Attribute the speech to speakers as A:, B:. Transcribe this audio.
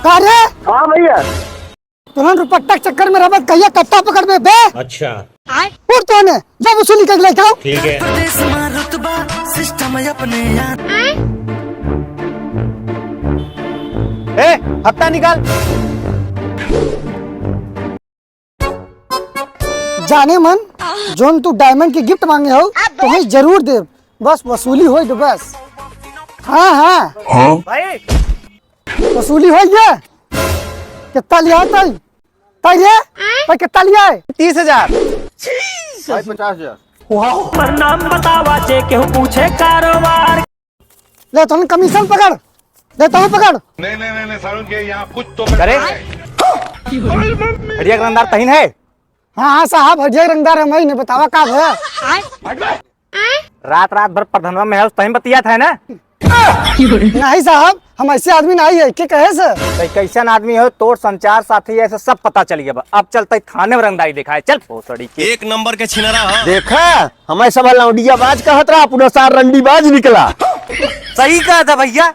A: अरे
B: हाँ भैया।
A: तुरंत रुपट्टा के चक्कर में रबत कहिया कट्टा पकड़ में बे।
C: अच्छा
A: और तो ने जब वसूली कर ले जाओ।
C: ठीक है।
D: ए हफ्ता निकाल।
A: जाने मन जोन तू डायमंड की गिफ्ट मांगे हो तो ही जरूर दे, बस वसूली हो तो बस। हाँ हाँ
D: भाई
A: वसूली हो गया। कितना लिया तई तई रे भाई कितना लिया है?
D: 30,000।
B: भाई 50,000।
E: नाम बतावा जे केहू पूछे कारोबार।
A: ले तो कमीशन पकड़, लेता हूँ पकड़।
F: नहीं सारुण के यहाँ कुछ तो
D: अरे हरिया रंगदार तहीन है।
A: हाँ हाँ साहब हजय रंगदार है, मैं ने बतावा का है।
D: रात भर प्रधानवा में है तही बतिया था ना।
A: नहीं साहब हम ऐसे आदमी नहीं है के कहे से।
D: तो कैसन आदमी हो तोर संचार साथी ऐसे सब पता चल गया। अब चलते थाने में रंगदारी दिखाए। चल भोसड़ी के
C: एक नंबर के छिनरा हो।
B: देखा हमें सब लौंडिया बाज कहत रहा, पूरा सार रंडी बाज निकला।
D: सही कहा था भैया।